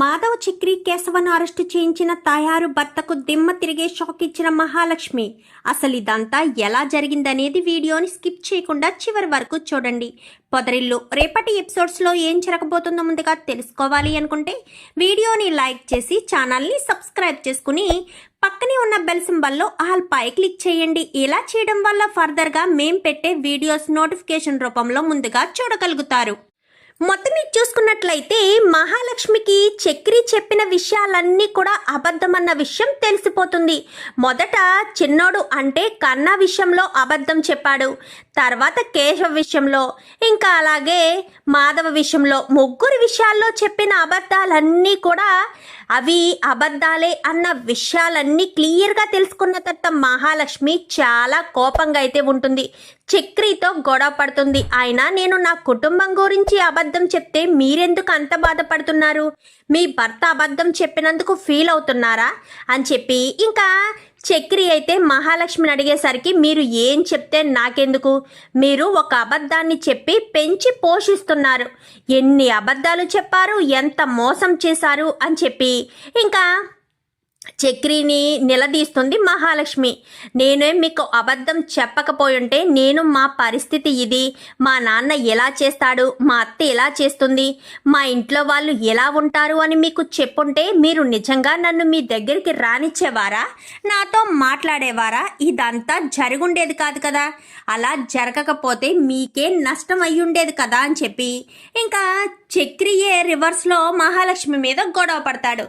Madhav Chakri కేశవను arrest చేయించిన తాయారు భర్తకు దిమ్మ తిరిగే షాక్ ఇచ్చిన మహాలక్ష్మి. అసలు ఇదంతా ఎలా జరిగిందనేది వీడియోని స్కిప్ చేయకుండా చివరి వరకు చూడండి. పొదరిల్లు రేపటి ఎపిసోడ్స్లో ఏం జరగబోతుందో ముందుగా తెలుసుకోవాలి అనుకుంటే వీడియోని లైక్ చేసి ఛానల్ని సబ్స్క్రైబ్ చేసుకుని పక్కనే ఉన్న బెల్ సింబల్లో ఆల్ పై క్లిక్ చేయండి. ఇలా చేయడం వల్ల ఫర్దర్గా మేం పెట్టే వీడియోస్ నోటిఫికేషన్ రూపంలో ముందుగా చూడగలుగుతారు. మొత్తం మీరు చూసుకున్నట్లయితే మహాలక్ష్మికి చక్రి చెప్పిన విషయాలన్నీ కూడా అబద్ధమన్న విషయం తెలిసిపోతుంది. మొదట చిన్నోడు అంటే కన్నా విషయంలో అబద్ధం చెప్పాడు, తర్వాత కేశవ్ విషయంలో, ఇంకా అలాగే మాధవ విషయంలో, ముగ్గురు విషయాల్లో చెప్పిన అబద్ధాలన్నీ కూడా అవి అబద్ధాలే అన్న విషయాలన్నీ క్లియర్గా తెలుసుకున్న తర్వాత మహాలక్ష్మి చాలా కోపంగా అయితే ఉంటుంది. చక్రితో గొడవ పడుతుంది. అయినా నేను నా కుటుంబం గురించి అబద్ధం చెప్తే మీరెందుకు అంత బాధపడుతున్నారు? మీ భర్త అబద్ధం చెప్పినందుకు ఫీల్ అవుతున్నారా అని చెప్పి ఇంకా చక్రి అయితే మహాలక్ష్మిని అడిగేసరికి మీరు ఏం చెప్తే నాకెందుకు, మీరు ఒక అబద్ధాన్ని చెప్పి పెంచి పోషిస్తున్నారు, ఎన్ని అబద్ధాలు చెప్పారు, ఎంత మోసం చేశారు అని చెప్పి ఇంకా చక్రిని నిలదీస్తుంది మహాలక్ష్మి. నేనే మీకు అబద్ధం చెప్పకపోయుంటే నేను మా పరిస్థితి ఇది, మా నాన్న ఎలా చేస్తాడు, మా అత్త ఎలా చేస్తుంది, మా ఇంట్లో వాళ్ళు ఎలా ఉంటారు అని మీకు చెప్పుంటే మీరు నిజంగా నన్ను మీ దగ్గరికి రానిచ్చేవారా, నాతో మాట్లాడేవారా? ఇదంతా జరుగుండేది కాదు కదా. అలా జరగకపోతే మీకే నష్టం అయ్యుండేది కదా అని చెప్పి ఇంకా చక్రియే రివర్స్లో మహాలక్ష్మి మీద గొడవ పడతాడు.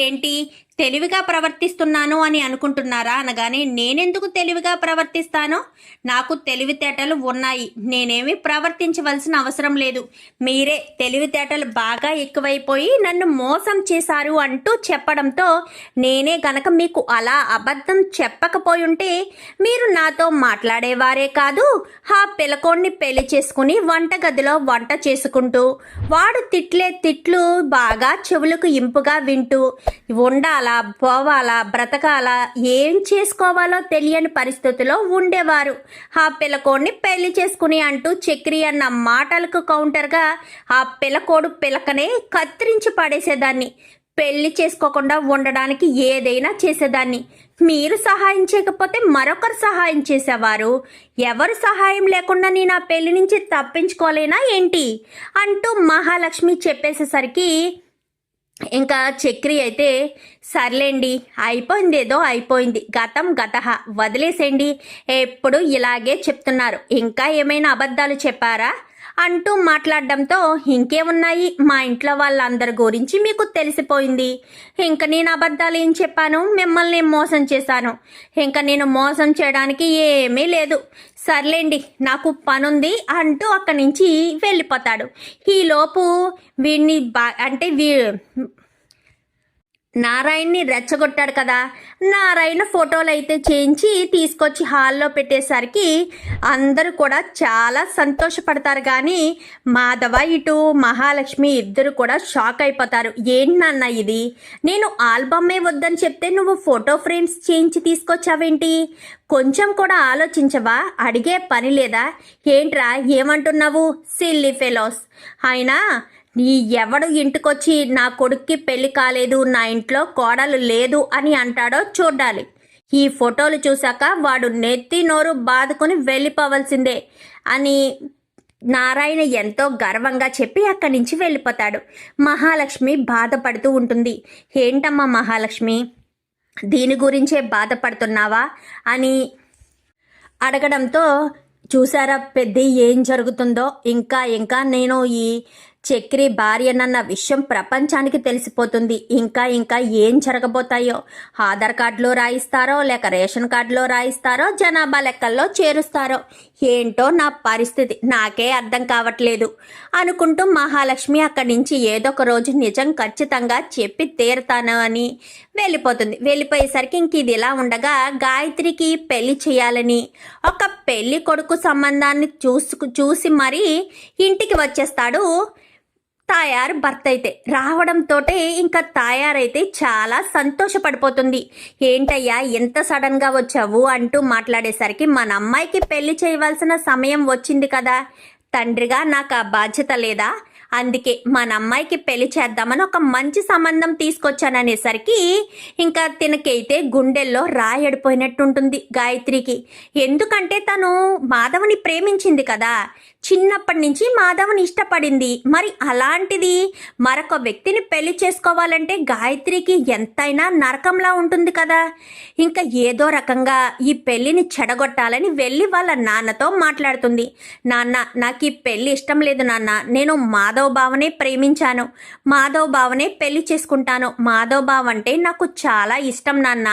ఏంటి తెలివిగా ప్రవర్తిస్తున్నాను అని అనుకుంటున్నారా అనగానే నేనెందుకు తెలివిగా ప్రవర్తిస్తానో, నాకు తెలివితేటలు ఉన్నాయి, నేనేమి ప్రవర్తించవలసిన అవసరం లేదు, మీరే తెలివితేటలు బాగా ఎక్కువైపోయి నన్ను మోసం చేశారు అంటూ చెప్పడంతో నేనే గనక మీకు అలా అబద్ధం చెప్పకపోయుంటే మీరు నాతో మాట్లాడేవారే కాదు, ఆ పిలకోడిని పెళ్లి చేసుకుని వంటగదిలో వంట చేసుకుంటూ వాడు తిట్లే తిట్లు బాగా చెవులకు ఇంపుగా వింటూ ఉండాలి, పోవాలా, బ్రతకాలా, ఏం చేసుకోవాలో తెలియని పరిస్థితిలో ఉండేవారు. ఆ పిల్లకోడిని పెళ్లి చేసుకుని అంటూ చక్రి అన్న మాటలకు కౌంటర్గా ఆ పిల్లకోడు పిలకనే కత్తిరించి పడేసేదాన్ని, పెళ్లి చేసుకోకుండా ఉండడానికి ఏదైనా చేసేదాన్ని. మీరు సహాయం చేయకపోతే మరొకరు సహాయం చేసేవారు, ఎవరు సహాయం లేకుండా నేను ఆ పెళ్లి నుంచి తప్పించుకోలేనా ఏంటి అంటూ మహాలక్ష్మి చెప్పేసేసరికి ఇంకా చక్రి అయితే సర్లేండి, అయిపోయింది, ఏదో అయిపోయింది, గతం గతహ, వదిలేసేయండి, ఎప్పుడు ఇలాగే చెప్తున్నారు, ఇంకా ఏమైనా అబద్ధాలు చెప్పారా అంటూ మాట్లాడడంతో ఇంకేమున్నాయి, మా ఇంట్లో వాళ్ళందరి గురించి మీకు తెలిసిపోయింది, ఇంకా నేను అబద్ధాలు ఏం చెప్పాను, మిమ్మల్ని మోసం చేశాను, ఇంకా నేను మోసం చేయడానికి ఏమీ లేదు, సర్లేండి నాకు పనుంది అంటూ అక్కడి నుంచి వెళ్ళిపోతాడు. ఈలోపు వీడిని అంటే నారాయణ్ని రెచ్చగొట్టాడు కదా, నారాయణ ఫోటోలు అయితే చేయించి తీసుకొచ్చి హాల్లో పెట్టేసరికి అందరూ కూడా చాలా సంతోషపడతారు. కానీ మాధవ ఇటు మహాలక్ష్మి ఇద్దరు కూడా షాక్ అయిపోతారు. ఏంటన్నా ఇది, నేను ఆల్బమే వద్దని చెప్తే నువ్వు ఫోటో ఫ్రేమ్స్ చేయించి తీసుకొచ్చావేంటి, కొంచెం కూడా ఆలోచించవా, అడిగే పని లేదా, ఏంట్రా ఏమంటున్నావు, సిల్లీ ఫెలోస్, అయినా నీ ఎవడు ఇంటికొచ్చి నా కొడుక్కి పెళ్లి కాలేదు, నా ఇంట్లో కోడలు లేదు అని అంటాడో చూడాలి. ఈ ఫోటోలు చూశాక వాడు నెత్తి నోరు బాదుకొని వెళ్ళిపోవలసిందే అని నారాయణ ఎంతో గర్వంగా చెప్పి అక్కడి నుంచి వెళ్ళిపోతాడు. మహాలక్ష్మి బాధపడుతూ ఉంటుంది. ఏంటమ్మా మహాలక్ష్మి, దీని గురించే బాధపడుతున్నావా అని అడగడంతో చూసారా పెద్ద ఏం జరుగుతుందో, ఇంకా నేను ఈ చక్రి భార్యనన్న విషయం ప్రపంచానికి తెలిసిపోతుంది, ఇంకా ఏం జరగబోతాయో, ఆధార్ కార్డులో రాయిస్తారో లేక రేషన్ కార్డులో రాయిస్తారో జనాభా లెక్కల్లో చేరుస్తారో, ఏంటో నా పరిస్థితి నాకే అర్థం కావట్లేదు అనుకుంటూ మహాలక్ష్మి అక్కడి నుంచి ఏదో ఒక రోజు నిజం ఖచ్చితంగా చెప్పి తీరుతాను అని వెళ్ళిపోతుంది. వెళ్ళిపోయేసరికి ఇంక ఇది ఇలా ఉండగా గాయత్రికి పెళ్లి చేయాలని ఒక పెళ్లి కొడుకు సంబంధాన్ని చూసి మరీ ఇంటికి వచ్చేస్తాడు తాయారు భర్త. అయితే రావడంతో ఇంకా తాయారైతే చాలా సంతోషపడిపోతుంది. ఏంటయ్యా ఎంత సడన్గా వచ్చావు అంటూ మాట్లాడేసరికి మన అమ్మాయికి పెళ్లి చేయవలసిన సమయం వచ్చింది కదా, తండ్రిగా నాకు ఆ బాధ్యత లేదా అందుకే మన అమ్మాయికి పెళ్లి చేద్దామని ఒక మంచి సంబంధం తీసుకొచ్చాననేసరికి ఇంకా తినకైతే గుండెల్లో రాయడిపోయినట్టుంటుంది గాయత్రికి. ఎందుకంటే తను మాధవని ప్రేమించింది కదా, చిన్నప్పటి నుంచి మాధవని ఇష్టపడింది. మరి అలాంటిది మరొక వ్యక్తిని పెళ్లి చేసుకోవాలంటే గాయత్రికి ఎంతైనా నరకంలా ఉంటుంది కదా. ఇంకా ఏదో రకంగా ఈ పెళ్లిని చెడగొట్టాలని వెళ్ళి వాళ్ళ నాన్నతో మాట్లాడుతుంది. నాన్న, నాకు ఈ పెళ్లి ఇష్టం లేదు నాన్న, నేను మాధవ్ బావనే ప్రేమించాను, మాధవ్ బావనే పెళ్లి చేసుకుంటాను, మాధవ్ బావ అంటే నాకు చాలా ఇష్టం నాన్న,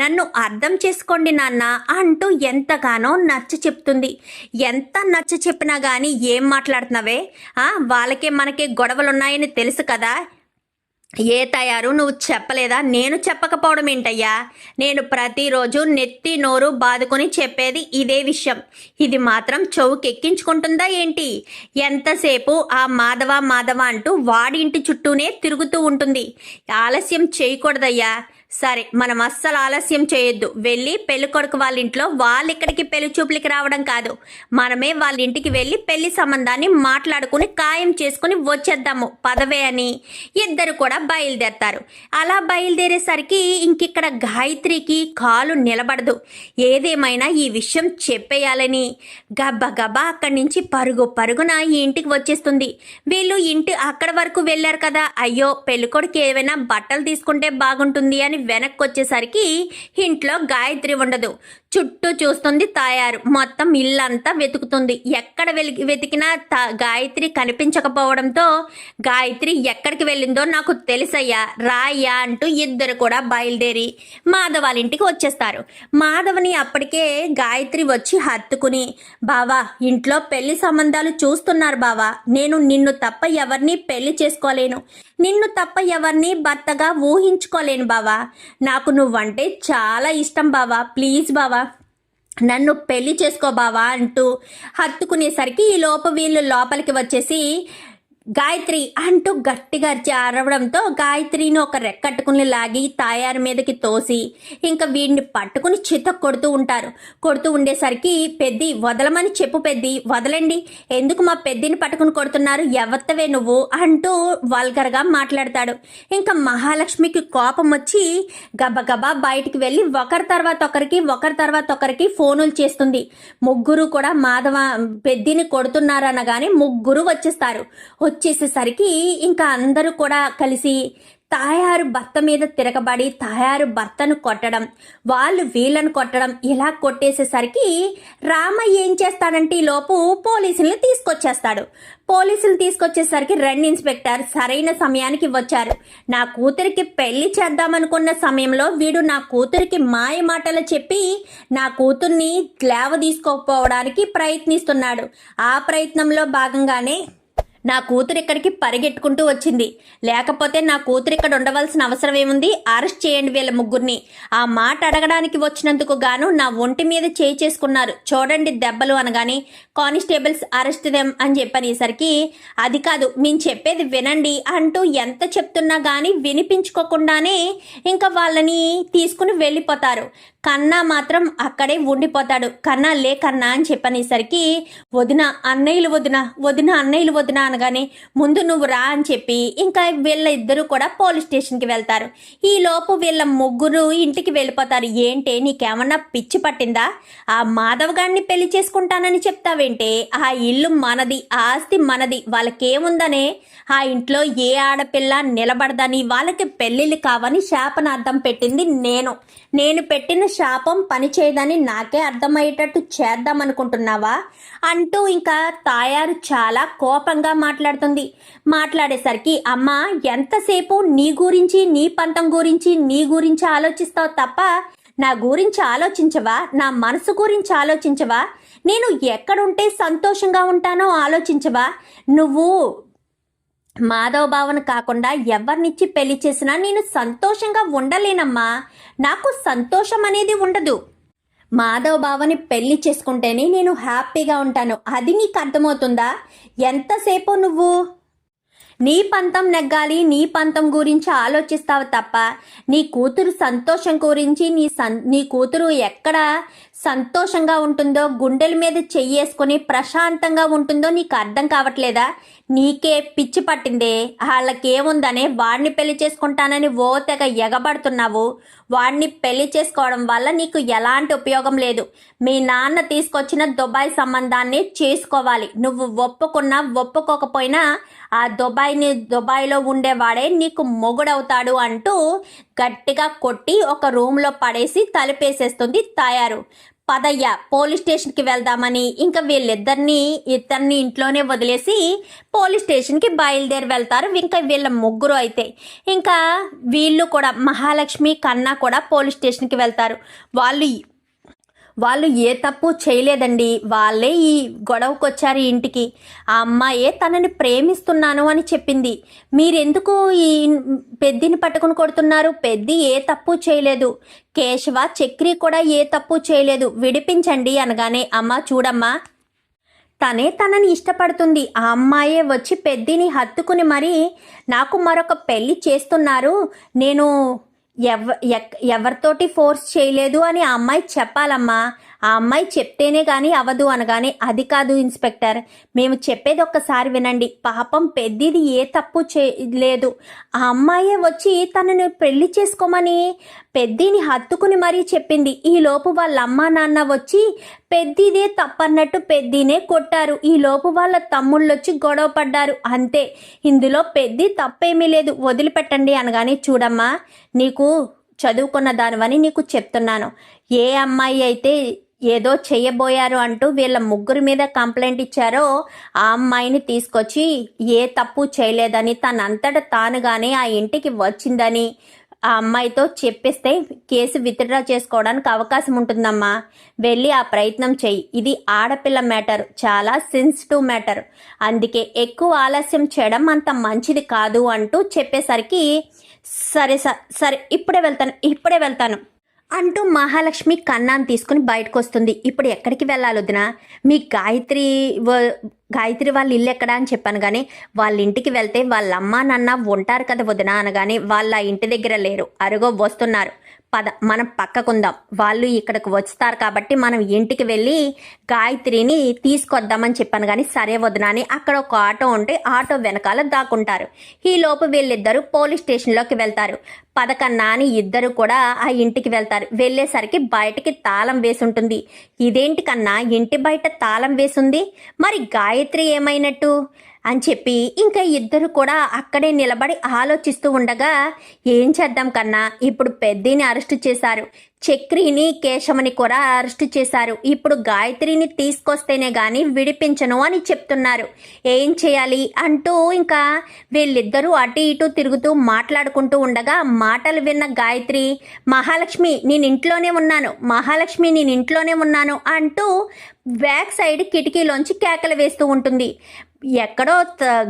నన్ను అర్థం చేసుకోండి నాన్న అంటూ ఎంతగానో నచ్చ చెప్తుంది. ఎంత నచ్చ చెప్పినా కానీ ఏం మాట్లాడుతున్నావే, వాళ్ళకే మనకి గొడవలున్నాయని తెలుసు కదా, ఏ తయారు నువ్వు చెప్పలేదా? నేను చెప్పకపోవడం ఏంటయ్యా, నేను ప్రతిరోజు నెత్తి నోరు బాదుకొని చెప్పేది ఇదే విషయం, ఇది మాత్రం చెవుకెక్కించుకుంటుందా ఏంటి? ఎంతసేపు ఆ మాధవ మాధవ అంటూ వాడి ఇంటి చుట్టూనే తిరుగుతూ ఉంటుంది. ఆలస్యం చేయకూడదయ్యా. సరే, మనం అస్సలు ఆలస్యం చేయొద్దు, వెళ్ళి పెళ్లి కొడుకు వాళ్ళ ఇంట్లో వాళ్ళు ఇక్కడికి పెళ్లి చూపులకి రావడం కాదు, మనమే వాళ్ళ ఇంటికి వెళ్ళి పెళ్లి సంబంధాన్ని మాట్లాడుకుని ఖాయం చేసుకుని వచ్చేద్దాము పదవే అని ఇద్దరు కూడా బయలుదేరతారు. అలా బయలుదేరేసరికి ఇంకిక్కడ గాయత్రికి కాలు నిలబడదు. ఏదేమైనా ఈ విషయం చెప్పేయాలని గబ్బా గబ్బా అక్కడి నుంచి పరుగు పరుగున ఈ ఇంటికి వచ్చేస్తుంది. వీళ్ళు ఇంటి అక్కడ వరకు వెళ్ళారు కదా, అయ్యో పెళ్ళికొడుకు ఏవైనా బట్టలు తీసుకుంటే బాగుంటుంది అని వెనక్కి వచ్చేసరికి ఇంట్లో గాయత్రి ఉండదు. చుట్టూ చూస్తుంది తాయారు, మొత్తం ఇల్లంతా వెతుకుతుంది. ఎక్కడ వెతికినా గాయత్రి కనిపించకపోవడంతో గాయత్రి ఎక్కడికి వెళ్ళిందో నాకు తెలుసయ్యా, రాయ్యా అంటూ ఇద్దరు కూడా బయలుదేరి మాధవ్ వాళ్ళ ఇంటికి వచ్చేస్తారు. మాధవ్ని అప్పటికే గాయత్రి వచ్చి హత్తుకుని, బావా ఇంట్లో పెళ్లి సంబంధాలు చూస్తున్నారు బావా, నేను నిన్ను తప్ప ఎవరిని పెళ్లి చేసుకోలేను, నిన్ను తప్ప ఎవరిని భర్తగా ఊహించుకోలేను బావా, నాకు నువ్వంటే చాలా ఇష్టం బావా, ప్లీజ్ బావా నన్ను పెళ్లి చేసుకో బావా అంటూ హత్తుకునేసరికి ఈ లోపు వీళ్ళు లోపలికి వచ్చేసి గాయత్రి అంటూ గట్టిగా అరవడంతో గాయత్రిని ఒక రెక్కట్టుకుని లాగి తాయారు మీదకి తోసి ఇంకా వీడిని పట్టుకుని చిత కొడుతూ ఉంటారు. కొడుతూ ఉండేసరికి పెద్ది వదలమని చెప్పు, పెద్ది వదలండి, ఎందుకు మా పెద్దిని పట్టుకుని కొడుతున్నారు, ఎవత్తవే నువ్వు అంటూ వల్గర్గా మాట్లాడతాడు. ఇంకా మహాలక్ష్మికి కోపం వచ్చి గబగబా బయటికి వెళ్ళి ఒకరి తర్వాత ఒకరికి ఫోనులు చేస్తుంది. ముగ్గురు కూడా మాధవ పెద్దిని కొడుతున్నారనగానే ముగ్గురు వచ్చేస్తారు. వచ్చేసేసరికి ఇంకా అందరూ కూడా కలిసి తాయారు భర్త మీద తిరగబడి తాయారు భర్తను కొట్టడం, వాళ్ళు వీళ్ళను కొట్టడం, ఇలా కొట్టేసేసరికి రామ ఏం చేస్తాడంటే ఈ లోపు పోలీసుల్ని తీసుకొచ్చేస్తాడు. పోలీసులు తీసుకొచ్చేసరికి రెండు ఇన్స్పెక్టర్ సరైన సమయానికి వచ్చారు. నా కూతురికి పెళ్లి చేద్దామనుకున్న సమయంలో వీడు నా కూతురికి మాయ మాటలు చెప్పి నా కూతుర్ని లేవ తీసుకోకపోవడానికి ప్రయత్నిస్తున్నాడు. ఆ ప్రయత్నంలో భాగంగానే నా కూతురు ఇక్కడికి పరిగెట్టుకుంటూ వచ్చింది, లేకపోతే నా కూతురు ఇక్కడ ఉండవలసిన అవసరం ఏముంది, అరెస్ట్ చేయండి వీళ్ళ ముగ్గురిని, ఆ మాట అడగడానికి వచ్చినందుకు గాను నా ఒంటి మీద చేయి చేసుకున్నారు, చూడండి దెబ్బలు అనగాని కానిస్టేబుల్స్ అరెస్ట్ దెమ్ అని చెప్పనేసరికి అది కాదు మేము చెప్పేది వినండి అంటూ ఎంత చెప్తున్నా కానీ వినిపించుకోకుండానే ఇంకా వాళ్ళని తీసుకుని వెళ్ళిపోతారు. కన్నా మాత్రం అక్కడే ఉండిపోతాడు. కన్నా లే కన్నా అని చెప్పనేసరికి వదిన అన్నయ్యలు వదిన అన్నయ్యలు వదిన అనగానే ముందు నువ్వు రా అని చెప్పి ఇంకా వీళ్ళ ఇద్దరు కూడా పోలీస్ స్టేషన్కి వెళ్తారు. ఈ లోపు వీళ్ళ ముగ్గురు ఇంటికి వెళ్ళిపోతారు. ఏంటే నీకేమన్నా పిచ్చి పట్టిందా, ఆ మాధవ్ గారిని పెళ్లి చేసుకుంటానని చెప్తావేంటే, ఆ ఇల్లు మనది, ఆస్తి మనది, వాళ్ళకేముందనే ఆ ఇంట్లో ఏ ఆడపిల్ల నిలబడదని వాళ్ళకి పెళ్ళిళ్ళు కావని శాపనార్థం పెట్టింది నేను పెట్టిన శాపం పనిచేయదని నాకే అర్థమయ్యేటట్టు చేద్దామనుకుంటున్నావా అంటూ ఇంకా తాయారు చాలా కోపంగా మాట్లాడుతుంది. మాట్లాడేసరికి అమ్మ ఎంతసేపు నీ గురించి నీ పంతం గురించి నీ గురించి ఆలోచిస్తావు తప్ప నా గురించి ఆలోచించవా, నా మనసు గురించి ఆలోచించవా, నేను ఎక్కడుంటే సంతోషంగా ఉంటానో ఆలోచించవా, నువ్వు మాధవ్ బావను కాకుండా ఎవరినిచ్చి పెళ్లి చేసినా నేను సంతోషంగా ఉండలేనమ్మా, నాకు సంతోషం అనేది ఉండదు, మాధవ్ బావని పెళ్లి చేసుకుంటేనే నేను హ్యాపీగా ఉంటాను, అది నీకు అర్థమవుతుందా, ఎంతసేపు నువ్వు నీ పంతం నెగ్గాలి, నీ పంతం గురించి ఆలోచిస్తావు తప్ప నీ కూతురు సంతోషం గురించి నీ కూతురు ఎక్కడ సంతోషంగా ఉంటుందో, గుండెల మీద చెయ్యేసుకొని ప్రశాంతంగా ఉంటుందో నీకు అర్థం కావట్లేదా? నీకే పిచ్చి పట్టిందే. వాళ్ళకేముందనే వాడిని పెళ్లి చేసుకుంటానని ఓ తెగ ఎగబడుతున్నావు. వాడిని పెళ్లి చేసుకోవడం వల్ల నీకు ఎలాంటి ఉపయోగం లేదు. మీ నాన్న తీసుకొచ్చిన దుబాయ్ సంబంధాన్ని చేసుకోవాలి. నువ్వు ఒప్పుకున్నా ఒప్పుకోకపోయినా ఆ దుబాయ్లో ఉండేవాడే నీకు మొగుడవుతాడు అంటూ గట్టిగా కొట్టి ఒక రూమ్లో పడేసి తలుపేసేస్తుంది తాయారు. పదయ్య, పోలీస్ స్టేషన్కి వెళ్దామని ఇంకా ఇద్దరిని ఇంట్లోనే వదిలేసి పోలీస్ స్టేషన్కి బయలుదేరి వెళ్తారు. ఇంకా వీళ్ళ ముగ్గురు అయితే ఇంకా వీళ్ళు కూడా మహాలక్ష్మి కన్నా కూడా పోలీస్ స్టేషన్కి వెళ్తారు. వాళ్ళు ఏ తప్పు చేయలేదండి. వాళ్ళే ఈ గొడవకు వచ్చారు ఇంటికి. ఆ అమ్మాయే తనని ప్రేమిస్తున్నాను అని చెప్పింది. మీరెందుకు ఈ పెద్దిని పట్టుకుని కొడుతున్నారు? పెద్ది ఏ తప్పు చేయలేదు. కేశవ, చక్రి కూడా ఏ తప్పు చేయలేదు. విడిపించండి అనగానే, అమ్మ చూడమ్మా, తనని ఇష్టపడుతుంది. ఆ అమ్మాయే వచ్చి పెద్దిని హత్తుకుని మరీ నాకు మరొక పెళ్లి చేస్తున్నారు, నేను ఎవరితోటి ఫోర్స్ చేయలేదు అని ఆ అమ్మాయి చెప్పాలమ్మా. ఆ అమ్మాయి చెప్తేనే కానీ అవదు అనగానే, అది కాదు ఇన్స్పెక్టర్, మేము చెప్పేది ఒక్కసారి వినండి. పాపం పెద్దిది ఏ తప్పు చేయలేదు. ఆ అమ్మాయే వచ్చి తనని పెళ్లి చేసుకోమని పెద్దిని హత్తుకుని మరీ చెప్పింది. ఈలోపు వాళ్ళ అమ్మా నాన్న వచ్చి పెద్దిదే తప్పన్నట్టు పెద్దినే కొట్టారు. ఈలోపు వాళ్ళ తమ్ముళ్ళొచ్చి గొడవ పడ్డారు. అంతే, ఇందులో పెద్ది తప్పేమీ లేదు, వదిలిపెట్టండి అనగానే, చూడమ్మా, నీకు చదువుకున్న దానివని నీకు చెప్తున్నాను. ఏ అమ్మాయి అయితే ఏదో చెయ్యబోయారు అంటూ వీళ్ళ ముగ్గురి మీద కంప్లైంట్ ఇచ్చారో ఆ అమ్మాయిని తీసుకొచ్చి ఏ తప్పు చేయలేదని తనంతట తానుగానే ఆ ఇంటికి వచ్చిందని ఆ అమ్మాయితో చెప్పిస్తే కేసు విత్డ్రా చేసుకోవడానికి అవకాశం ఉంటుందమ్మా. వెళ్ళి ఆ ప్రయత్నం చెయ్యి. ఇది ఆడపిల్ల మ్యాటర్, చాలా సెన్సిటివ్ మ్యాటర్, అందుకే ఎక్కువ ఆలస్యం చేయడం అంత మంచిది కాదు అంటూ చెప్పేసరికి, సరే ఇప్పుడే వెళ్తాను అంటూ మహాలక్ష్మి కన్నాన్ని తీసుకుని బయటకు వస్తుంది. ఇప్పుడు ఎక్కడికి వెళ్ళాలి వదినా? మీ గాయత్రి వాళ్ళ ఇల్లు ఎక్కడా అని చెప్పాను కానీ, వాళ్ళ ఇంటికి వెళ్తే వాళ్ళ అమ్మ నాన్న ఉంటారు కదా వదినా అనగానే, వాళ్ళ ఇంటి దగ్గర లేరు, అరుగో వస్తున్నారు, పద మనం పక్కకుందాం, వాళ్ళు ఇక్కడికి వస్తారు కాబట్టి మనం ఇంటికి వెళ్ళి గాయత్రిని తీసుకొద్దామని చెప్పాను కానీ, సరే వదినా అని అక్కడ ఒక ఆటో ఉంటే ఆటో వెనకాల దాక్కుంటారు. ఈలోపు వీళ్ళిద్దరూ పోలీస్ స్టేషన్లోకి వెళ్తారు. పదకన్నా అని ఇద్దరు కూడా ఆ ఇంటికి వెళ్తారు. వెళ్ళేసరికి బయటికి తాళం వేసి ఉంటుంది. ఇదేంటి కన్నా, ఇంటి బయట తాళం వేసుంది, మరి గాయత్రి ఏమైనట్టు అని చెప్పి ఇంకా ఇద్దరు కూడా అక్కడే నిలబడి ఆలోచిస్తూ ఉండగా, ఏం చేద్దాం కన్నా, ఇప్పుడు పెద్దిని అరెస్టు చేశారు, చక్రిని కేశవని కూడా అరెస్టు చేశారు, ఇప్పుడు గాయత్రిని తీసుకొస్తేనే గాని విడిపించను అని చెప్తున్నారు, ఏం చేయాలి అంటూ ఇంకా వీళ్ళిద్దరూ అటు ఇటు తిరుగుతూ మాట్లాడుకుంటూ ఉండగా మాటలు విన్న గాయత్రి, మహాలక్ష్మి నేను ఇంట్లోనే ఉన్నాను అంటూ బ్యాక్ సైడ్ కిటికీలోంచి కేకలు వేస్తూ ఉంటుంది. ఎక్కడో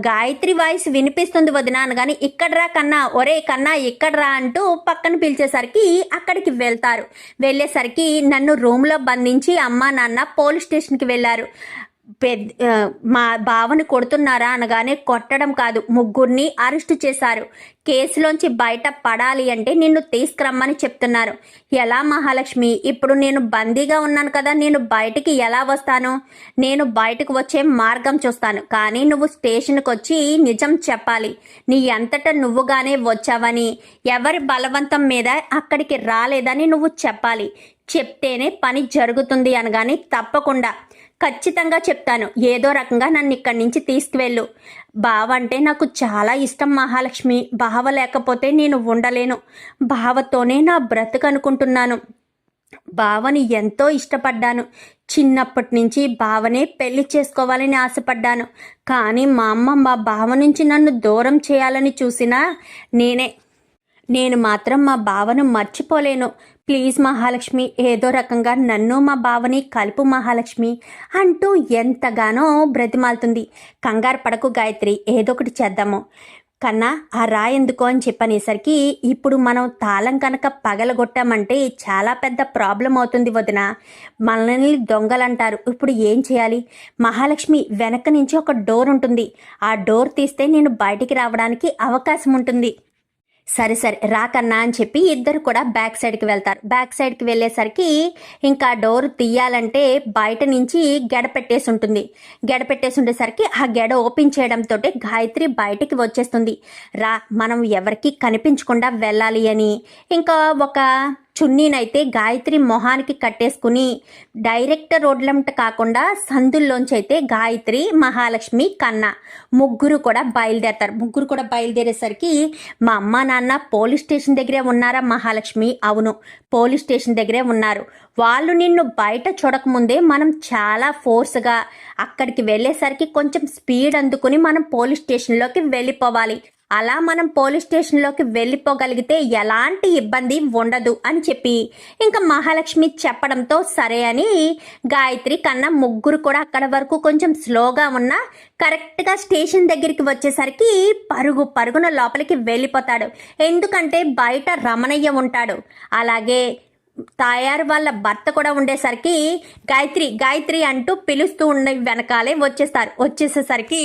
గాయత్రి వాయిస్ వినిపిస్తుంది వదినా అనగాని, ఇక్కడ్రా కన్నా, ఒరే కన్నా ఇక్కడ్రా అంటూ పక్కన పిలిచేసరికి అక్కడికి వెళ్తారు. వెళ్ళేసరికి నన్ను రూమ్లో బంధించి అమ్మా నాన్న పోలీస్ స్టేషన్కి వెళ్ళారు, మా బావని కొడుతున్నారా అనగానే, కొట్టడం కాదు, ముగ్గురిని అరెస్టు చేశారు, కేసులోంచి బయట పడాలి అంటే నిన్ను తీసుకురమ్మని చెప్తున్నారు. ఎలా మహాలక్ష్మి, ఇప్పుడు నేను బందీగా ఉన్నాను కదా, నేను బయటికి ఎలా వస్తాను? నేను బయటకు వచ్చే మార్గం చూస్తాను, కానీ నువ్వు స్టేషన్కి వచ్చి నిజం చెప్పాలి, నీ అంతటా నువ్వుగానే వచ్చావని, ఎవరి బలవంతం మీద అక్కడికి రాలేదని నువ్వు చెప్పాలి, చెప్తేనే పని జరుగుతుంది అనగాని, తప్పకుండా ఖచ్చితంగా చెప్తాను, ఏదో రకంగా నన్ను ఇక్కడి నుంచి తీసుకువెళ్ళు, బావ అంటే నాకు చాలా ఇష్టం మహాలక్ష్మి, బావ లేకపోతే నేను ఉండలేను, బావతోనే నా బ్రతుకు అనుకుంటున్నాను, బావని ఎంతో ఇష్టపడ్డాను, చిన్నప్పటి నుంచి బావనే పెళ్లి చేసుకోవాలని ఆశపడ్డాను, కానీ మా అమ్మ మా బావ నుంచి నన్ను దూరం చేయాలని చూసినా నేను మాత్రం మా బావను మర్చిపోలేను, ప్లీజ్ మహాలక్ష్మి, ఏదో రకంగా నన్ను మా బావని కలుపు మహాలక్ష్మి అంటూ ఎంతగానో బ్రతిమాలుతుంది. కంగారు పడకు గాయత్రి, ఏదో ఒకటి చేద్దాము, కన్నా ఆ రాయి ఎందుకో అని చెప్పనేసరికి ఇప్పుడు మనం తాళం కనుక పగలగొట్టామంటే చాలా పెద్ద ప్రాబ్లం అవుతుంది వదిన. మనల్ని దొంగలంటారు. ఇప్పుడు ఏం చేయాలి? మహాలక్ష్మి వెనక నుంచి ఒక డోర్ ఉంటుంది. ఆ డోర్ తీస్తే నేను బయటికి రావడానికి అవకాశం ఉంటుంది. సరే సరే రాకన్నా అని చెప్పి ఇద్దరు కూడా బ్యాక్ సైడ్కి వెళ్తారు. బ్యాక్ సైడ్కి వెళ్ళేసరికి ఇంకా డోర్ తీయాలంటే బయట నుంచి గెడ పెట్టేసి ఉంటుంది. గెడ పెట్టేసి ఉండేసరికి ఆ గెడ ఓపెన్ చేయడంతో గాయత్రి బయటికి వచ్చేస్తుంది. రా, మనం ఎవరికి కనిపించకుండా వెళ్ళాలి అని ఇంకా ఒక చున్నీనైతే గాయత్రి మొహానికి కట్టేసుకుని డైరెక్ట్ రోడ్లంట కాకుండా సందుల్లోంచి అయితే గాయత్రి, మహాలక్ష్మి, కన్న ముగ్గురు కూడా బయలుదేరతారు. ముగ్గురు కూడా బయలుదేరేసరికి మా అమ్మ నాన్న పోలీస్ స్టేషన్ దగ్గరే ఉన్నారా మహాలక్ష్మి? అవును, పోలీస్ స్టేషన్ దగ్గరే ఉన్నారు. వాళ్ళు నిన్ను బయట చూడకముందే మనం చాలా ఫోర్స్గా అక్కడికి వెళ్ళేసరికి కొంచెం స్పీడ్ అందుకుని మనం పోలీస్ స్టేషన్లోకి వెళ్ళిపోవాలి. అలా మనం పోలీస్ స్టేషన్లోకి వెళ్ళిపోగలిగితే ఎలాంటి ఇబ్బంది ఉండదు అని చెప్పి ఇంకా మహాలక్ష్మి చెప్పడంతో సరే అని గాయత్రి కన్నా ముగ్గురు కూడా అక్కడ వరకు కొంచెం స్లోగా ఉన్నా కరెక్ట్గా స్టేషన్ దగ్గరికి వచ్చేసరికి పరుగు పరుగున లోపలికి వెళ్ళిపోతాడు. ఎందుకంటే బయట రమణయ్య ఉంటాడు. అలాగే తాయారు వాళ్ళ భర్త కూడా ఉండేసరికి గాయత్రి గాయత్రి అంటూ పిలుస్తూ ఉండే వెనకాలే వచ్చేసేసరికి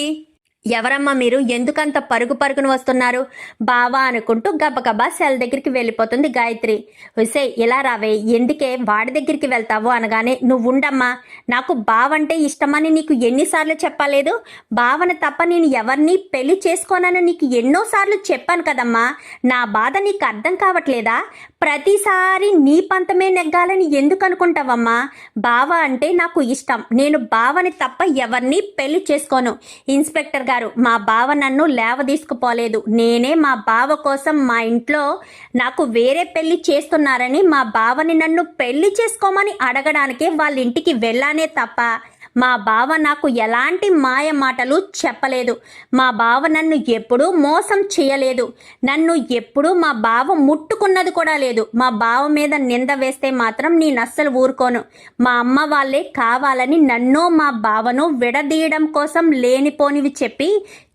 ఎవరమ్మా మీరు? ఎందుకంత పరుగు పరుగును వస్తున్నారు? బావా అనుకుంటూ గబగబా సెల్ దగ్గరికి వెళ్ళిపోతుంది గాయత్రి. విసే ఇలా రావే, ఎందుకే వాడి దగ్గరికి వెళ్తావు అనగానే నువ్వు ఉండమ్మా, నాకు బావంటే ఇష్టమని నీకు ఎన్నిసార్లు చెప్పలేదు? బావని తప్ప నేను ఎవరిని పెళ్లి చేసుకోనని నీకు ఎన్నోసార్లు చెప్పాను కదమ్మా. నా బాధ నీకు అర్థం కావట్లేదా? ప్రతిసారి నీ పంతమే నెగ్గాలని ఎందుకు అనుకుంటావమ్మా? బావ అంటే నాకు ఇష్టం. నేను బావని తప్ప ఎవరిని పెళ్లి చేసుకోను. ఇన్స్పెక్టర్ గారు, మా బావ నన్ను లేవదీసుకుపోలేదు. నేనే మా బావ కోసం మా ఇంట్లో నాకు వేరే పెళ్లి చేస్తున్నారని మా బావని నన్ను పెళ్లి చేసుకోమని అడగడానికే వాళ్ళ ఇంటికి వెళ్ళానే తప్ప మా బావ నాకు ఎలాంటి మాయ మాటలు చెప్పలేదు. మా బావ నన్ను ఎప్పుడూ మోసం చేయలేదు. నన్ను ఎప్పుడూ మా బావ ముట్టుకున్నది కూడా లేదు. మా బావ మీద నింద వేస్తే మాత్రం నేను అస్సలు ఊరుకోను. మా అమ్మ వాళ్ళే కావాలని నన్ను మా బావను విడదీయడం కోసం లేనిపోనివి చెప్పి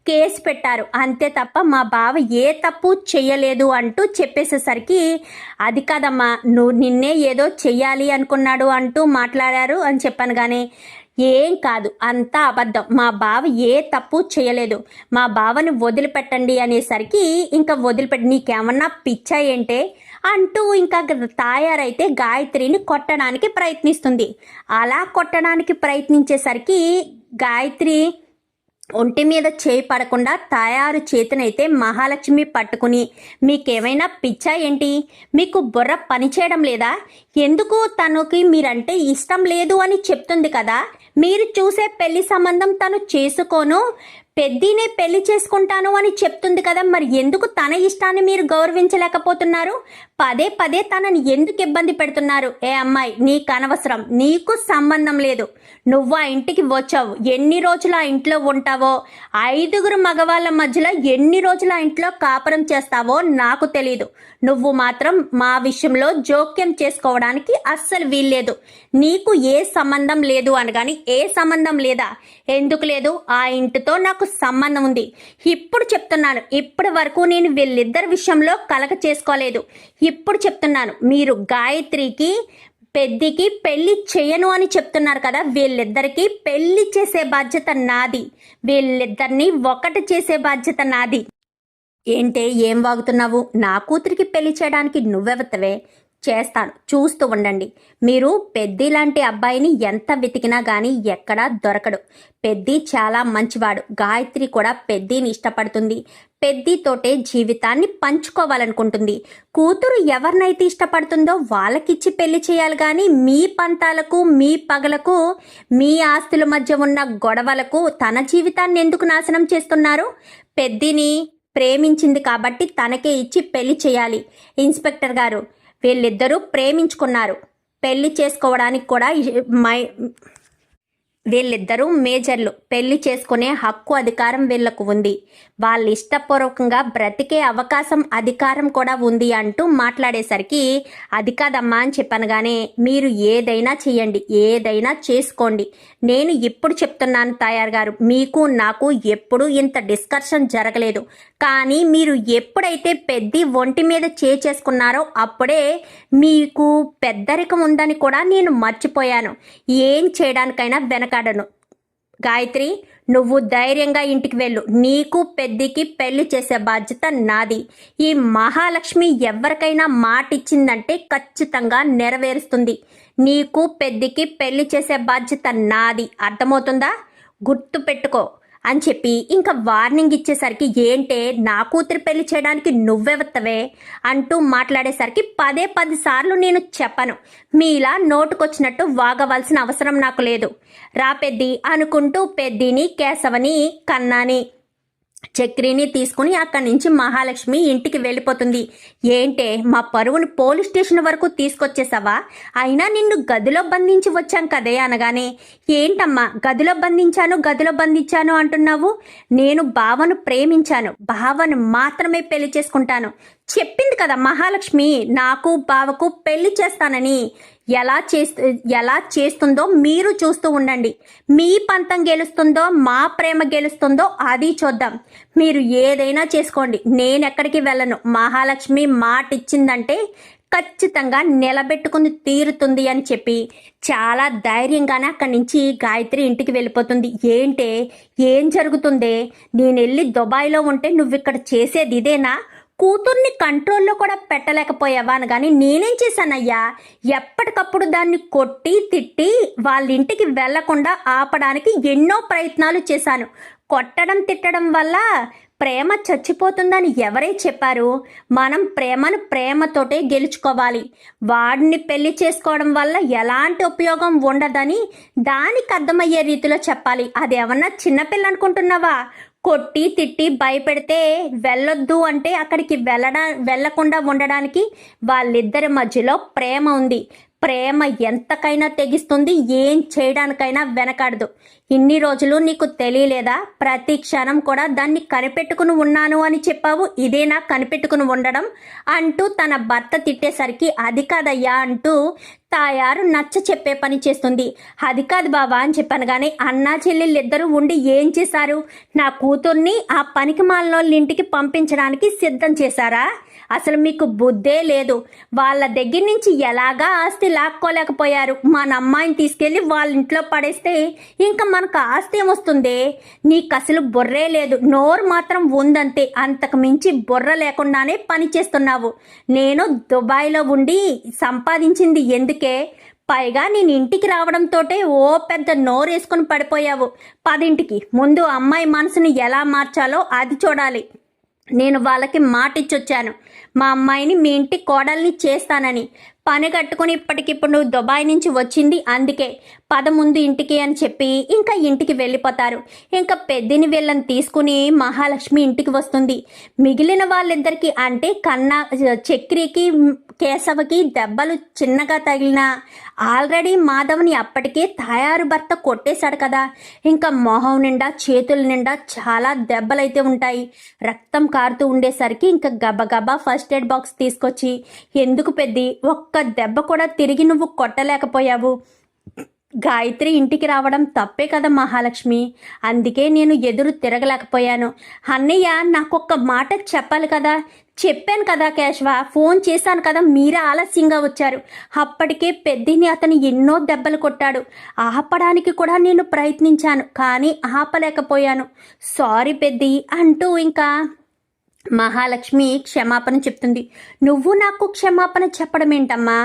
కేసు పెట్టారు. అంతే తప్ప మా బావ ఏ తప్పు చెయ్యలేదు అంటూ చెప్పేసేసరికి అది కాదమ్మా, నువ్వు నిన్నే ఏదో చెయ్యాలి అనుకున్నాడు అంటూ మాట్లాడారు అని చెప్పాను. కానీ ఏం కాదు, అంతా అబద్ధం. మా బావ ఏ తప్పు చేయలేదు. మా బావని వదిలిపెట్టండి అనేసరికి ఇంకా నీకేమన్నా పిచ్చా ఏంటే అంటూ ఇంకా తాయారైతే గాయత్రిని కొట్టడానికి ప్రయత్నిస్తుంది. అలా కొట్టడానికి ప్రయత్నించేసరికి గాయత్రి ఒంటి మీద చేయి పడకుండా తాయారు చేతినైతే మహాలక్ష్మి పట్టుకుని మీకేమైనా పిచ్చా ఏంటి? మీకు బుర్ర పనిచేయడం లేదా? ఎందుకు తనకి మీరంటే ఇష్టం లేదు అని చెప్తుంది కదా. మీరు చూసే పెళ్లి సంబంధం తను చేసుకోను, పెద్దినే పెళ్లి చేసుకుంటాను అని చెప్తుంది కదా. మరి ఎందుకు తన ఇష్టాన్ని మీరు గౌరవించలేకపోతున్నారు? పదే పదే తనని ఎందుకు ఇబ్బంది పెడుతున్నారు? ఏ అమ్మాయి, నీకు అనవసరం, నీకు సంబంధం లేదు. నువ్వు ఆ ఇంటికి వచ్చావు, ఎన్ని రోజులు ఆ ఇంట్లో ఉంటావో, 5 మగవాళ్ళ మధ్యలో ఎన్ని రోజులు ఆ ఇంట్లో కాపురం చేస్తావో నాకు తెలీదు. నువ్వు మాత్రం మా విషయంలో జోక్యం చేసుకోవడానికి అస్సలు వీల్లేదు. నీకు ఏ సంబంధం లేదు అనగాని ఏ సంబంధం లేదా? ఎందుకు లేదు? ఆ ఇంటితో నాకు సంబంధం ఉంది. ఇప్పుడు చెప్తున్నాను, ఇప్పటి వరకు నేను వీళ్ళిద్దరి విషయంలో కలగ చేసుకోలేదు. ఇప్పుడు చెప్తున్నాను, మీరు గాయత్రికి పెద్దికి పెళ్లి చేయను అని చెప్తున్నారు కదా. వీళ్ళిద్దరికి పెళ్లి చేసే బాధ్యత నాది. వీళ్ళిద్దరిని ఒకటి చేసే బాధ్యత నాది. ఏంటే ఏం వాగుతున్నావు? నా కూతురికి పెళ్లి చేయడానికి నువ్వెవతవే? చేస్తాను, చూస్తూ ఉండండి. మీరు పెద్ది లాంటి అబ్బాయిని ఎంత వెతికినా కానీ ఎక్కడా దొరకడు. పెద్ది చాలా మంచివాడు. గాయత్రి కూడా పెద్దిని ఇష్టపడుతుంది. పెద్దితోటే జీవితాన్ని పంచుకోవాలనుకుంటుంది. కూతురు ఎవరినైతే ఇష్టపడుతుందో వాళ్ళకిచ్చి పెళ్లి చేయాలి. కానీ మీ పంతాలకు, మీ పగలకు, మీ ఆస్తుల మధ్య ఉన్న గొడవలకు తన జీవితాన్ని ఎందుకు నాశనం చేస్తున్నారు? పెద్దిని ప్రేమించింది కాబట్టి తనకే ఇచ్చి పెళ్లి చేయాలి. ఇన్స్పెక్టర్ గారు, వీళ్ళిద్దరూ ప్రేమించుకున్నారు. పెళ్లి చేసుకోవడానికి కూడా వీళ్ళిద్దరూ మేజర్లు, పెళ్లి చేసుకునే హక్కు అధికారం వీళ్లకు ఉంది, వాళ్ళ ఇష్టపూర్వకంగా బ్రతికే అవకాశం అధికారం కూడా ఉంది అంటూ మాట్లాడేసరికి అది కాదమ్మా అని చెప్పనగానే మీరు ఏదైనా చెయ్యండి, ఏదైనా చేసుకోండి, నేను ఇప్పుడు చెప్తున్నాను తాయారు గారు, మీకు నాకు ఎప్పుడు ఇంత డిస్కషన్ జరగలేదు, కానీ మీరు ఎప్పుడైతే పెద్ద ఒంటి మీద చేసుకున్నారో అప్పుడే మీకు పెద్దరికం ఉందని కూడా నేను మర్చిపోయాను, ఏం చేయడానికైనా వెనకాడను. గాయత్రి, నువ్వు ధైర్యంగా ఇంటికి వెళ్ళు, నీకు పెద్దికి పెళ్లి చేసే బాధ్యత నాది. ఈ మహాలక్ష్మి ఎవరికైనా మాట ఇచ్చిందంటే ఖచ్చితంగా నెరవేరుస్తుంది. నీకు పెద్దికి పెళ్లి చేసే బాధ్యత నాది, అర్థమవుతుందా? గుర్తు పెట్టుకో అని చెప్పి ఇంకా వార్నింగ్ ఇచ్చేసరికి ఏంటే నా కూతురు పెళ్లి చేయడానికి నువ్వెవత్తవే అంటూ మాట్లాడేసరికి 10 సార్లు నేను చెప్పను, మీలా నోటుకొచ్చినట్టు వాగవలసిన అవసరం నాకు లేదు. రా పెద్ది అనుకుంటూ పెద్దిని, కేశవని, కన్నాని, చక్రిని తీసుకుని అక్కడి నుంచి మహాలక్ష్మి ఇంటికి వెళ్ళిపోతుంది. ఏంటే మా పరువుని పోలీస్ స్టేషన్ వరకు తీసుకొచ్చేసావా? అయినా నిన్ను గదిలో బంధించి వచ్చాం కదే అనగానే, ఏంటమ్మా గదిలో బంధించాను అంటున్నావు? నేను బావను ప్రేమించాను, బావను మాత్రమే పెళ్లి చేసుకుంటాను, చెప్పింది కదా మహాలక్ష్మి నాకు బావకు పెళ్లి చేస్తానని. ఎలా చేస్తుందో మీరు చూస్తూ ఉండండి, మీ పంతం గెలుస్తుందో మా ప్రేమ గెలుస్తుందో అది చూద్దాం. మీరు ఏదైనా చేసుకోండి, నేనెక్కడికి వెళ్ళను. మహాలక్ష్మి మాట ఇచ్చిందంటే ఖచ్చితంగా నిలబెట్టుకుని తీరుతుంది అని చెప్పి చాలా ధైర్యంగానే అక్కడి నుంచి గాయత్రి ఇంటికి వెళ్ళిపోతుంది. ఏంటే ఏం జరుగుతుందే? నేను వెళ్ళి దుబాయ్లో ఉంటే నువ్వు ఇక్కడ చేసేది ఇదేనా? కూతుర్ని కంట్రోల్లో కూడా పెట్టలేకపోయావా అనగాని, నేనేం చేశానయ్యా? ఎప్పటికప్పుడు దాన్ని కొట్టి తిట్టి వాళ్ళ ఇంటికి వెళ్లకుండా ఆపడానికి ఎన్నో ప్రయత్నాలు చేశాను. కొట్టడం తిట్టడం వల్ల ప్రేమ చచ్చిపోతుందని ఎవరే చెప్పారు? మనం ప్రేమను ప్రేమతోటే గెలుచుకోవాలి. వాడిని పెళ్లి చేసుకోవడం వల్ల ఎలాంటి ఉపయోగం ఉండదని దానికి అర్థమయ్యే రీతిలో చెప్పాలి. అదేమన్నా చిన్నపిల్ల అనుకుంటున్నావా? కొట్టి తిట్టి భయపెడితే వెళ్ళొద్దు అంటే అక్కడికి వెళ్ళకుండా ఉండడానికి వాళ్ళిద్దరి మధ్యలో ప్రేమ ఉంది. ప్రేమ ఎంతకైనా తెగిస్తుంది, ఏం చేయడానికైనా వెనకాడదు. ఇన్ని రోజులు నీకు తెలియలేదా? ప్రతి క్షణం కూడా దాన్ని కనిపెట్టుకుని ఉన్నాను అని చెప్పావు, ఇదేనా కనిపెట్టుకుని ఉండడం అంటూ తన భర్త తిట్టేసరికి అది కాదయ్యా అంటూ తాయారు నచ్చ చెప్పే పని చేస్తుంది. అది కాదు బావా అని చెప్పాను కానీ అన్నా చెల్లెళ్ళిద్దరూ ఉండి ఏం చేశారు? నా కూతుర్ని ఆ పనికి మాలినోళ్ళ ఇంటికి పంపించడానికి సిద్ధం చేశారా? అసలు మీకు బుద్ధే లేదు. వాళ్ళ దగ్గర నుంచి ఎలాగా ఆస్తి లాక్కోలేకపోయారు. మన అమ్మాయిని తీసుకెళ్లి వాళ్ళ ఇంట్లో పడేస్తే ఇంకా మనకు ఆస్తి ఏమొస్తుంది? నీకు అసలు బుర్రే లేదు, నోరు మాత్రం ఉందంతే, అంతకు మించి బుర్ర లేకుండానే పని చేస్తున్నావు. నేను దుబాయ్లో ఉండి సంపాదించింది ఎందుకే? పైగా నేను ఇంటికి రావడంతోటే ఓ పెద్ద నోరేసుకుని పడిపోయావు. 10ంటికి ముందు అమ్మాయి మనసుని ఎలా మార్చాలో అది చూడాలి. నేను వాళ్ళకి మాట ఇచ్చొచ్చాను, మా అమ్మాయిని మీ ఇంటి కోడల్ని చేస్తానని. పని కట్టుకుని ఇప్పటికిప్పుడు నువ్వు దుబాయ్ నుంచి వచ్చింది అందుకే. ముందు ఇంటికి అని చెప్పి ఇంకా ఇంటికి వెళ్ళిపోతారు. ఇంకా పెద్దిని వీళ్ళని తీసుకుని మహాలక్ష్మి ఇంటికి వస్తుంది. మిగిలిన వాళ్ళిద్దరికి అంటే కన్నా, చక్రికి, కేశవకి దెబ్బలు చిన్నగా తగిలినా ఆల్రెడీ మాధవ్ని అప్పటికే తాయారు భర్త కొట్టేశాడు కదా. ఇంకా మొహం నిండా చేతుల నిండా చాలా దెబ్బలైతే ఉంటాయి. రక్తం కారుతూ ఉండేసరికి ఇంకా గబగబా ఫస్ట్ ఎయిడ్ బాక్స్ తీసుకొచ్చి, ఎందుకు పెద్ది ఒక్క దెబ్బ కూడా తిరిగి నువ్వు కొట్టలేకపోయావు? గాయత్రి ఇంటికి రావడం తప్పే కదా మహాలక్ష్మి, అందుకే నేను ఎదురు తిరగలేకపోయాను. అన్నయ్య నాకొక్క మాట చెప్పాలి కదా. చెప్పాను కదా కేశవ, ఫోన్ చేశాను కదా, మీరే ఆలస్యంగా వచ్చారు. అప్పటికే పెద్దిని అతను ఎన్నో దెబ్బలు కొట్టాడు. ఆపడానికి కూడా నేను ప్రయత్నించాను కానీ ఆపలేకపోయాను. సారీ పెద్ది అంటూ ఇంకా మహాలక్ష్మి క్షమాపణ చెప్తుంది. నువ్వు నాకు క్షమాపణ చెప్పడం ఏంటమ్మా?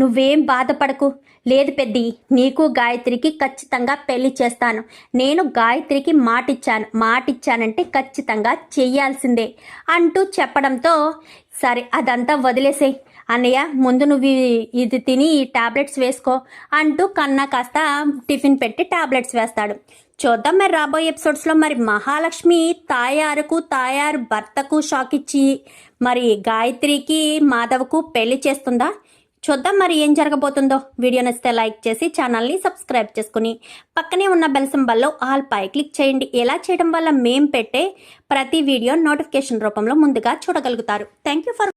నువ్వేం బాధపడకు. లేదు పెద్ది, నీకు గాయత్రికి ఖచ్చితంగా పెళ్లి చేస్తాను. నేను గాయత్రికి మాటిచ్చానంటే ఖచ్చితంగా చెయ్యాల్సిందే అంటూ చెప్పడంతో, సరే అదంతా వదిలేసేయ్ అన్నయ్య, ముందు నువ్వు ఇది తిని ఈ టాబ్లెట్స్ వేసుకో అంటూ కన్నా కాస్త టిఫిన్ పెట్టి టాబ్లెట్స్ వేస్తాడు. చూద్దాం మరి రాబోయే ఎపిసోడ్స్లో మరి మహాలక్ష్మి తాయారు భర్తకు షాక్ ఇచ్చి మరి గాయత్రికి మాధవ్కు పెళ్లి చేస్తుందా? చూద్దాం మరి ఏం జరగబోతుందో. వీడియో నచ్చితే లైక్ చేసి ఛానల్ని సబ్స్క్రైబ్ చేసుకుని పక్కనే ఉన్న బెల్ సింబల్లో ఆల్ పై క్లిక్ చేయండి. ఇలా చేయడం వల్ల మేం పెట్టే ప్రతి వీడియో నోటిఫికేషన్ రూపంలో ముందుగా చూడగలుగుతారు. Thank you for